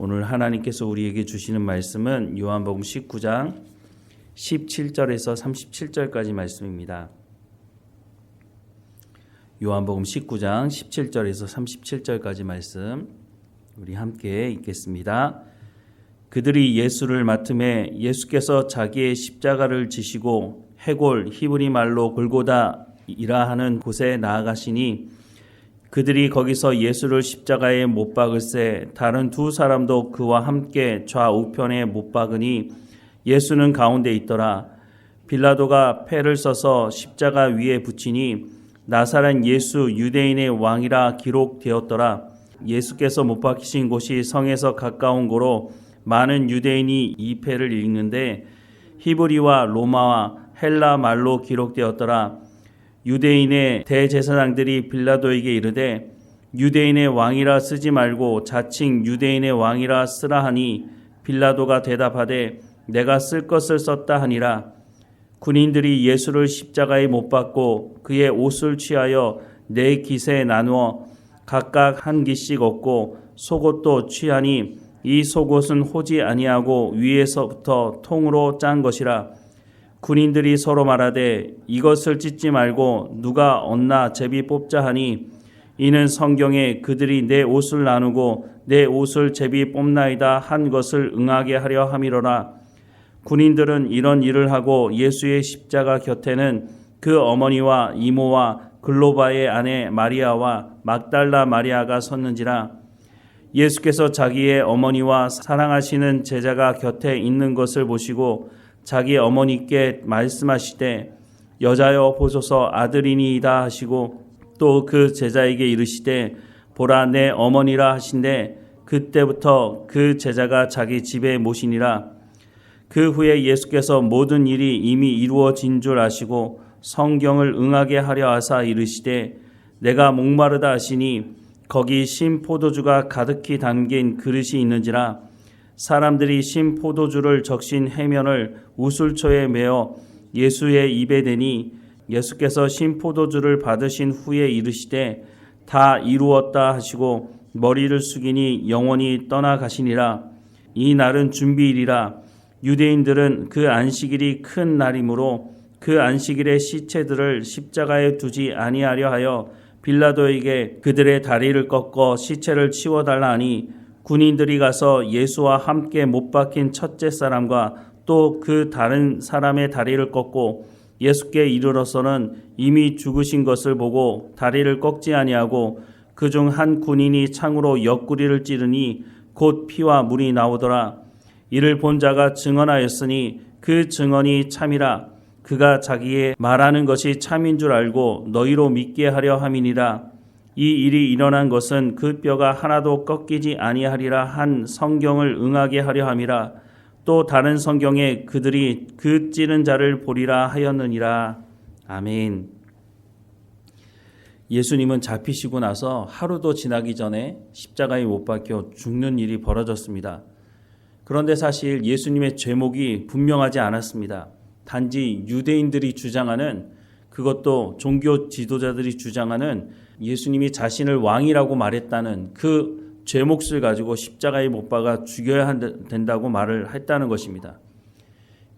오늘 하나님께서 우리에게 주시는 말씀은 요한복음 19장 17절에서 37절까지 말씀입니다. 요한복음 19장 17절에서 37절까지 말씀 우리 함께 읽겠습니다. 그들이 예수를 맡음에 예수께서 자기의 십자가를 지시고 해골 히브리 말로 골고다이라 하는 곳에 나아가시니 그들이 거기서 예수를 십자가에 못 박을새 다른 두 사람도 그와 함께 좌우편에 못 박으니 예수는 가운데 있더라. 빌라도가 패를 써서 십자가 위에 붙이니 나사렛 예수 유대인의 왕이라 기록되었더라. 예수께서 못 박히신 곳이 성에서 가까운 고로 많은 유대인이 이 패를 읽는데 히브리와 로마와 헬라 말로 기록되었더라. 유대인의 대제사장들이 빌라도에게 이르되 유대인의 왕이라 쓰지 말고 자칭 유대인의 왕이라 쓰라 하니 빌라도가 대답하되 내가 쓸 것을 썼다 하니라. 군인들이 예수를 십자가에 못 박고 그의 옷을 취하여 네 깃에 나누어 각각 한 깃씩 얻고 속옷도 취하니 이 속옷은 호지 아니하고 위에서부터 통으로 짠 것이라. 군인들이 서로 말하되 이것을 찢지 말고 누가 얻나 제비 뽑자 하니 이는 성경에 그들이 내 옷을 나누고 내 옷을 제비 뽑나이다 한 것을 응하게 하려 함이로라. 군인들은 이런 일을 하고 예수의 십자가 곁에는 그 어머니와 이모와 글로바의 아내 마리아와 막달라 마리아가 섰는지라. 예수께서 자기의 어머니와 사랑하시는 제자가 곁에 있는 것을 보시고 자기 어머니께 말씀하시되 여자여 보소서 아들이니이다 하시고 또 그 제자에게 이르시되 보라 내 어머니라 하신대 그때부터 그 제자가 자기 집에 모시니라. 그 후에 예수께서 모든 일이 이미 이루어진 줄 아시고 성경을 응하게 하려 하사 이르시되 내가 목마르다 하시니 거기 신 포도주가 가득히 담긴 그릇이 있는지라. 사람들이 신 포도주를 적신 해면을 우슬초에 메어 예수의 입에 대니 예수께서 신 포도주를 받으신 후에 이르시되 다 이루었다 하시고 머리를 숙이니 영원히 떠나가시니라. 이 날은 준비일이라. 유대인들은 그 안식일이 큰 날이므로 그 안식일의 시체들을 십자가에 두지 아니하려 하여 빌라도에게 그들의 다리를 꺾어 시체를 치워달라 하니 군인들이 가서 예수와 함께 못 박힌 첫째 사람과 또 그 다른 사람의 다리를 꺾고 예수께 이르러서는 이미 죽으신 것을 보고 다리를 꺾지 아니하고 그중 한 군인이 창으로 옆구리를 찌르니 곧 피와 물이 나오더라. 이를 본 자가 증언하였으니 그 증언이 참이라. 그가 자기의 말하는 것이 참인 줄 알고 너희로 믿게 하려 함이니라. 이 일이 일어난 것은 그 뼈가 하나도 꺾이지 아니하리라 한 성경을 응하게 하려 함이라. 또 다른 성경에 그들이 그 찌른 자를 보리라 하였느니라. 아멘. 예수님은 잡히시고 나서 하루도 지나기 전에 십자가에 못 박혀 죽는 일이 벌어졌습니다. 그런데 사실 예수님의 죄목이 분명하지 않았습니다. 단지 유대인들이 주장하는, 그것도 종교 지도자들이 주장하는 예수님이 자신을 왕이라고 말했다는 그 죄목을 가지고 십자가에 못 박아 죽여야 된다고 말을 했다는 것입니다.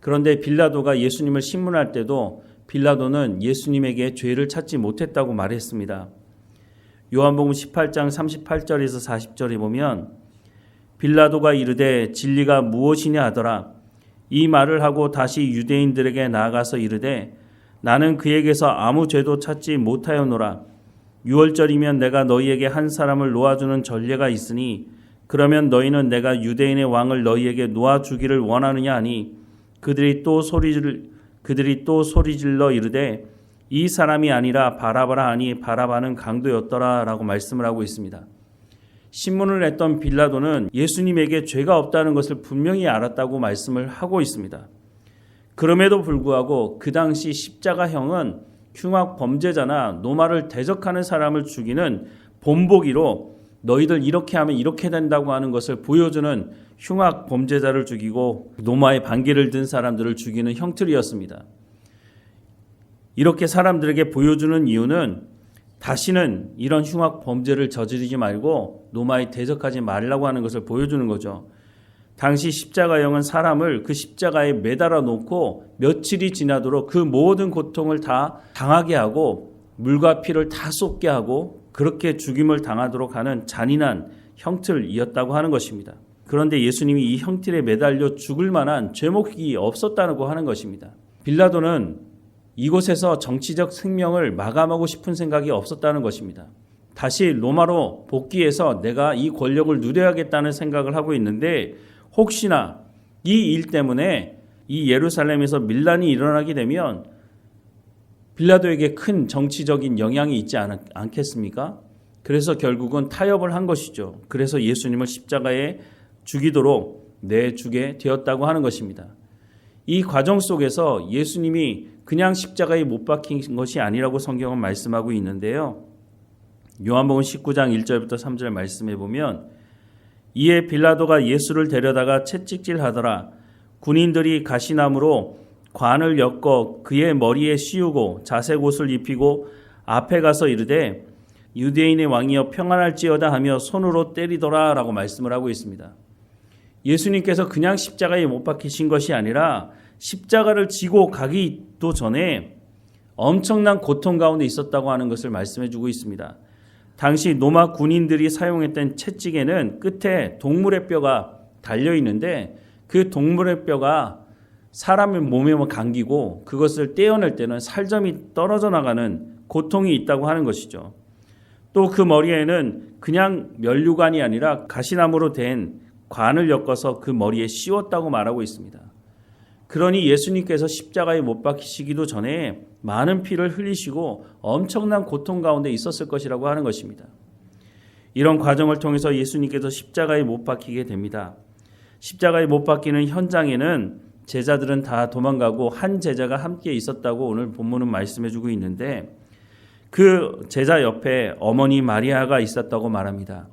그런데 빌라도가 예수님을 신문할 때도 빌라도는 예수님에게 죄를 찾지 못했다고 말했습니다. 요한복음 18장 38절에서 40절에 보면 빌라도가 이르되 진리가 무엇이냐 하더라. 이 말을 하고 다시 유대인들에게 나아가서 이르되 나는 그에게서 아무 죄도 찾지 못하였노라. 6월절이면 내가 너희에게 한 사람을 놓아주는 전례가 있으니 그러면 너희는 내가 유대인의 왕을 너희에게 놓아주기를 원하느냐 하니 그들이 또 소리질러 이르되 이 사람이 아니라 바라바라 하니 바라바는 강도였더라 라고 말씀을 하고 있습니다. 신문을 했던 빌라도는 예수님에게 죄가 없다는 것을 분명히 알았다고 말씀을 하고 있습니다. 그럼에도 불구하고 그 당시 십자가형은 흉악 범죄자나 노마를 대적하는 사람을 죽이는 본보기로 너희들 이렇게 하면 이렇게 된다고 하는 것을 보여주는 흉악 범죄자를 죽이고 노마의 반기를 든 사람들을 죽이는 형틀이었습니다. 이렇게 사람들에게 보여주는 이유는 다시는 이런 흉악 범죄를 저지르지 말고 로마에 대적하지 말라고 하는 것을 보여주는 거죠. 당시 십자가형은 사람을 그 십자가에 매달아 놓고 며칠이 지나도록 그 모든 고통을 다 당하게 하고 물과 피를 다 쏟게 하고 그렇게 죽임을 당하도록 하는 잔인한 형틀이었다고 하는 것입니다. 그런데 예수님이 이 형틀에 매달려 죽을 만한 죄목이 없었다고 하는 것입니다. 빌라도는 이곳에서 정치적 생명을 마감하고 싶은 생각이 없었다는 것입니다. 다시 로마로 복귀해서 내가 이 권력을 누려야겠다는 생각을 하고 있는데 혹시나 이 일 때문에 이 예루살렘에서 밀란이 일어나게 되면 빌라도에게 큰 정치적인 영향이 있지 않겠습니까? 그래서 결국은 타협을 한 것이죠. 그래서 예수님을 십자가에 죽이도록 내주게 되었다고 하는 것입니다. 이 과정 속에서 예수님이 그냥 십자가에 못 박힌 것이 아니라고 성경은 말씀하고 있는데요. 요한복음 19장 1절부터 3절 말씀해 보면 이에 빌라도가 예수를 데려다가 채찍질하더라. 군인들이 가시나무로 관을 엮어 그의 머리에 씌우고 자색 옷을 입히고 앞에 가서 이르되 유대인의 왕이여 평안할지어다 하며 손으로 때리더라 라고 말씀을 하고 있습니다. 예수님께서 그냥 십자가에 못 박히신 것이 아니라 십자가를 지고 가기도 전에 엄청난 고통 가운데 있었다고 하는 것을 말씀해 주고 있습니다. 당시 로마 군인들이 사용했던 채찍에는 끝에 동물의 뼈가 달려 있는데 그 동물의 뼈가 사람의 몸에 감기고 그것을 떼어낼 때는 살점이 떨어져 나가는 고통이 있다고 하는 것이죠. 또 그 머리에는 그냥 면류관이 아니라 가시나무로 된 관을 엮어서 그 머리에 씌웠다고 말하고 있습니다. 그러니 예수님께서 십자가에 못 박히시기도 전에 많은 피를 흘리시고 엄청난 고통 가운데 있었을 것이라고 하는 것입니다. 이런 과정을 통해서 예수님께서 십자가에 못 박히게 됩니다. 십자가에 못 박히는 현장에는 제자들은 다 도망가고 한 제자가 함께 있었다고 오늘 본문은 말씀해주고 있는데 그 제자 옆에 어머니 마리아가 있었다고 말합니다.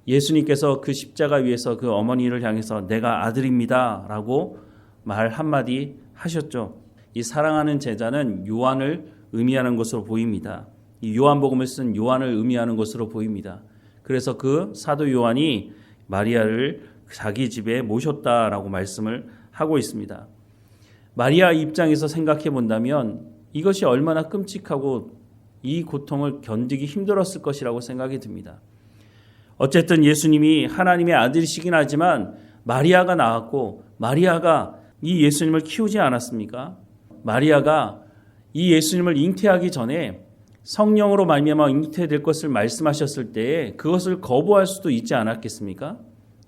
예수님께서 그 십자가 위에서 그 어머니를 향해서 내가 아들입니다 라고 말 한마디 하셨죠. 이 사랑하는 제자는 요한을 의미하는 것으로 보입니다. 이 요한복음을 쓴 요한을 의미하는 것으로 보입니다. 그래서 그 사도 요한이 마리아를 자기 집에 모셨다라고 말씀을 하고 있습니다. 마리아 입장에서 생각해 본다면 이것이 얼마나 끔찍하고 이 고통을 견디기 힘들었을 것이라고 생각이 듭니다. 어쨌든 예수님이 하나님의 아들이시긴 하지만 마리아가 낳았고 마리아가 이 예수님을 키우지 않았습니까? 마리아가 이 예수님을 잉태하기 전에 성령으로 말미암아 잉태될 것을 말씀하셨을 때에 그것을 거부할 수도 있지 않았겠습니까?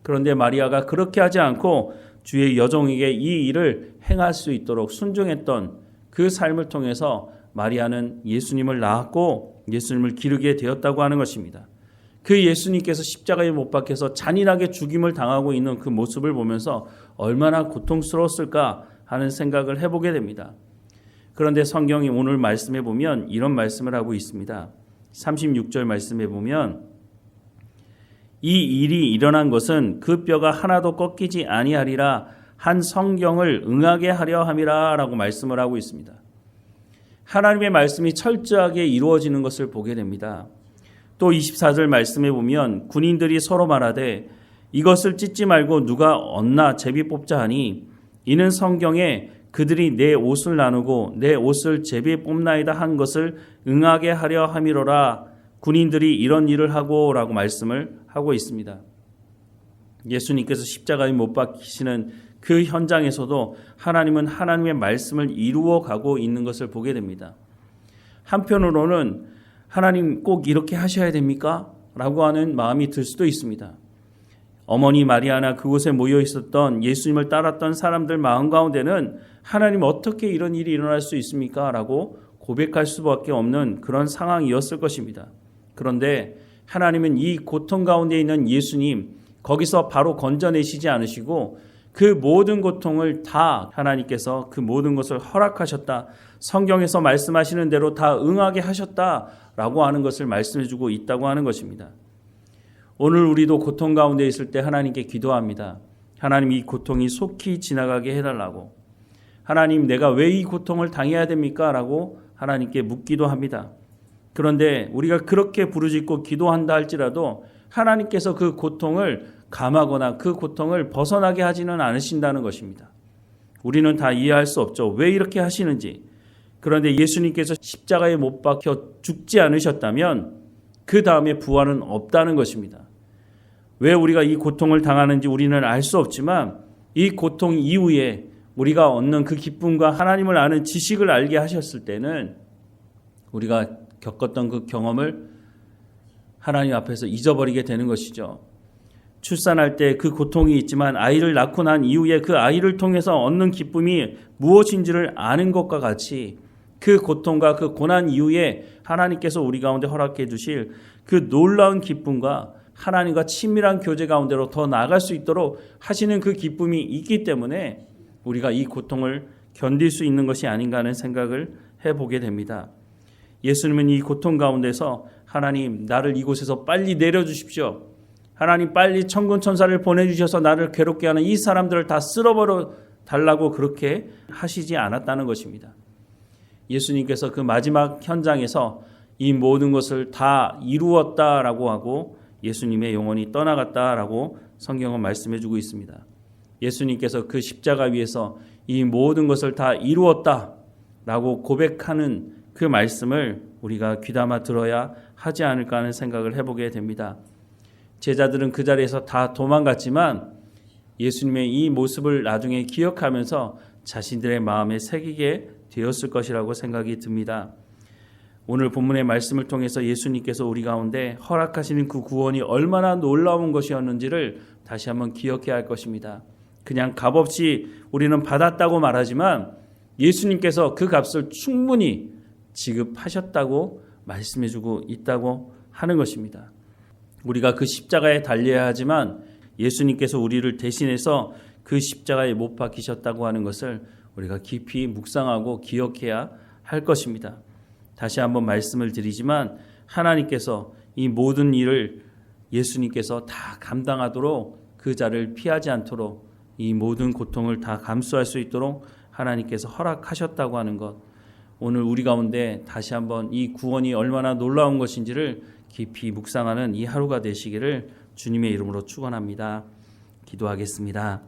그런데 마리아가 그렇게 하지 않고 주의 여종에게 이 일을 행할 수 있도록 순종했던 그 삶을 통해서 마리아는 예수님을 낳았고 예수님을 기르게 되었다고 하는 것입니다. 그 예수님께서 십자가에 못 박혀서 잔인하게 죽임을 당하고 있는 그 모습을 보면서 얼마나 고통스러웠을까 하는 생각을 해보게 됩니다. 그런데 성경이 오늘 말씀해 보면 이런 말씀을 하고 있습니다. 36절 말씀해 보면 이 일이 일어난 것은 그 뼈가 하나도 꺾이지 아니하리라 한 성경을 응하게 하려 함이라 라고 말씀을 하고 있습니다. 하나님의 말씀이 철저하게 이루어지는 것을 보게 됩니다. 또 24절 말씀해 보면 군인들이 서로 말하되 이것을 찢지 말고 누가 얻나 제비 뽑자 하니 이는 성경에 그들이 내 옷을 나누고 내 옷을 제비에 뽑나이다 한 것을 응하게 하려 함이로라. 군인들이 이런 일을 하고 라고 말씀을 하고 있습니다. 예수님께서 십자가에 못 박히시는 그 현장에서도 하나님은 하나님의 말씀을 이루어 가고 있는 것을 보게 됩니다. 한편으로는 하나님 꼭 이렇게 하셔야 됩니까? 라고 하는 마음이 들 수도 있습니다. 어머니 마리아나 그곳에 모여 있었던 예수님을 따랐던 사람들 마음 가운데는 하나님 어떻게 이런 일이 일어날 수 있습니까? 라고 고백할 수밖에 없는 그런 상황이었을 것입니다. 그런데 하나님은 이 고통 가운데 있는 예수님 거기서 바로 건져내시지 않으시고 그 모든 고통을 다 하나님께서 그 모든 것을 허락하셨다. 성경에서 말씀하시는 대로 다 응하게 하셨다라고 하는 것을 말씀해주고 있다고 하는 것입니다. 오늘 우리도 고통 가운데 있을 때 하나님께 기도합니다. 하나님 이 고통이 속히 지나가게 해달라고. 하나님 내가 왜 이 고통을 당해야 됩니까? 라고 하나님께 묻기도 합니다. 그런데 우리가 그렇게 부르짖고 기도한다 할지라도 하나님께서 그 고통을 감하거나 그 고통을 벗어나게 하지는 않으신다는 것입니다. 우리는 다 이해할 수 없죠. 왜 이렇게 하시는지. 그런데 예수님께서 십자가에 못 박혀 죽지 않으셨다면 그 다음에 부활은 없다는 것입니다. 왜 우리가 이 고통을 당하는지 우리는 알 수 없지만 이 고통 이후에 우리가 얻는 그 기쁨과 하나님을 아는 지식을 알게 하셨을 때는 우리가 겪었던 그 경험을 하나님 앞에서 잊어버리게 되는 것이죠. 출산할 때 그 고통이 있지만 아이를 낳고 난 이후에 그 아이를 통해서 얻는 기쁨이 무엇인지를 아는 것과 같이 그 고통과 그 고난 이후에 하나님께서 우리 가운데 허락해 주실 그 놀라운 기쁨과 하나님과 친밀한 교제 가운데로 더 나아갈 수 있도록 하시는 그 기쁨이 있기 때문에 우리가 이 고통을 견딜 수 있는 것이 아닌가 하는 생각을 해보게 됩니다. 예수님은 이 고통 가운데서 하나님 나를 이곳에서 빨리 내려주십시오. 하나님 빨리 천군 천사를 보내주셔서 나를 괴롭게 하는 이 사람들을 다 쓸어버려 달라고 그렇게 하시지 않았다는 것입니다. 예수님께서 그 마지막 현장에서 이 모든 것을 다 이루었다라고 하고 예수님의 영혼이 떠나갔다라고 성경은 말씀해 주고 있습니다. 예수님께서 그 십자가 위에서 이 모든 것을 다 이루었다라고 고백하는 그 말씀을 우리가 귀담아 들어야 하지 않을까 하는 생각을 해보게 됩니다. 제자들은 그 자리에서 다 도망갔지만 예수님의 이 모습을 나중에 기억하면서 자신들의 마음에 새기게 되었을 것이라고 생각이 듭니다. 오늘 본문의 말씀을 통해서 예수님께서 우리 가운데 허락하시는 그 구원이 얼마나 놀라운 것이었는지를 다시 한번 기억해야 할 것입니다. 그냥 값없이 우리는 받았다고 말하지만 예수님께서 그 값을 충분히 지급하셨다고 말씀해주고 있다고 하는 것입니다. 우리가 그 십자가에 달려야 하지만 예수님께서 우리를 대신해서 그 십자가에 못 박히셨다고 하는 것을 우리가 깊이 묵상하고 기억해야 할 것입니다. 다시 한번 말씀을 드리지만 하나님께서 이 모든 일을 예수님께서 다 감당하도록 그 자를 피하지 않도록 이 모든 고통을 다 감수할 수 있도록 하나님께서 허락하셨다고 하는 것, 오늘 우리 가운데 다시 한번 이 구원이 얼마나 놀라운 것인지를 깊이 묵상하는 이 하루가 되시기를 주님의 이름으로 축원합니다. 기도하겠습니다.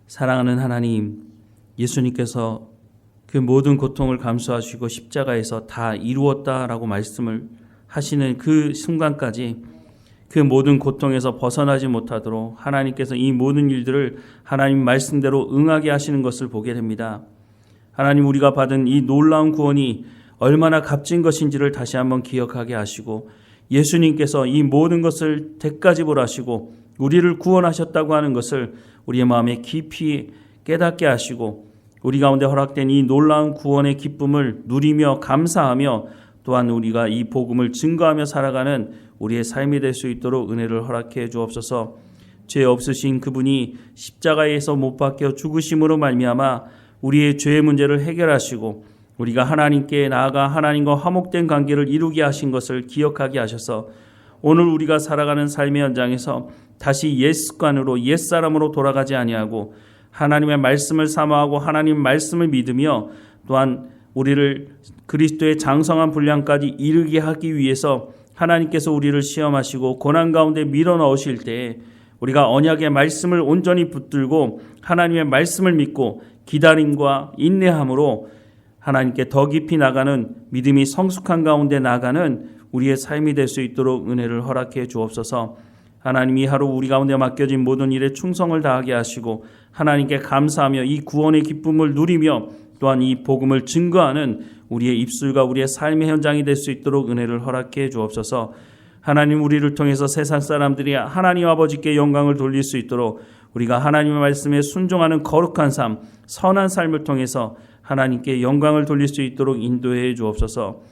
사랑하는 하나님, 예수님께서 그 모든 고통을 감수하시고 십자가에서 다 이루었다라고 말씀을 하시는 그 순간까지 그 모든 고통에서 벗어나지 못하도록 하나님께서 이 모든 일들을 하나님 말씀대로 응하게 하시는 것을 보게 됩니다. 하나님, 우리가 받은 이 놀라운 구원이 얼마나 값진 것인지를 다시 한번 기억하게 하시고 예수님께서 이 모든 것을 대가지불하시고 우리를 구원하셨다고 하는 것을 우리의 마음에 깊이 깨닫게 하시고 우리 가운데 허락된 이 놀라운 구원의 기쁨을 누리며 감사하며 또한 우리가 이 복음을 증거하며 살아가는 우리의 삶이 될 수 있도록 은혜를 허락해 주옵소서. 죄 없으신 그분이 십자가에서 못 박혀 죽으심으로 말미암아 우리의 죄의 문제를 해결하시고 우리가 하나님께 나아가 하나님과 화목된 관계를 이루게 하신 것을 기억하게 하셔서 오늘 우리가 살아가는 삶의 현장에서 다시 옛 습관으로 옛 사람으로 돌아가지 아니하고 하나님의 말씀을 사모하고 하나님 말씀을 믿으며 또한 우리를 그리스도의 장성한 분량까지 이르게 하기 위해서 하나님께서 우리를 시험하시고 고난 가운데 밀어넣으실 때에 우리가 언약의 말씀을 온전히 붙들고 하나님의 말씀을 믿고 기다림과 인내함으로 하나님께 더 깊이 나가는 믿음이 성숙한 가운데 나가는 우리의 삶이 될 수 있도록 은혜를 허락해 주옵소서. 하나님이 하루 우리 가운데 맡겨진 모든 일에 충성을 다하게 하시고 하나님께 감사하며 이 구원의 기쁨을 누리며 또한 이 복음을 증거하는 우리의 입술과 우리의 삶의 현장이 될 수 있도록 은혜를 허락해 주옵소서. 하나님, 우리를 통해서 세상 사람들이 하나님 아버지께 영광을 돌릴 수 있도록 우리가 하나님의 말씀에 순종하는 거룩한 삶, 선한 삶을 통해서 하나님께 영광을 돌릴 수 있도록 인도해 주옵소서.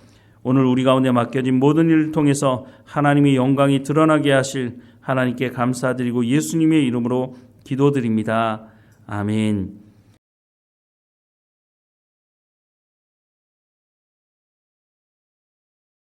오늘 우리 가운데 맡겨진 모든 일을 통해서 하나님의 영광이 드러나게 하실 하나님께 감사드리고 예수님의 이름으로 기도드립니다. 아멘.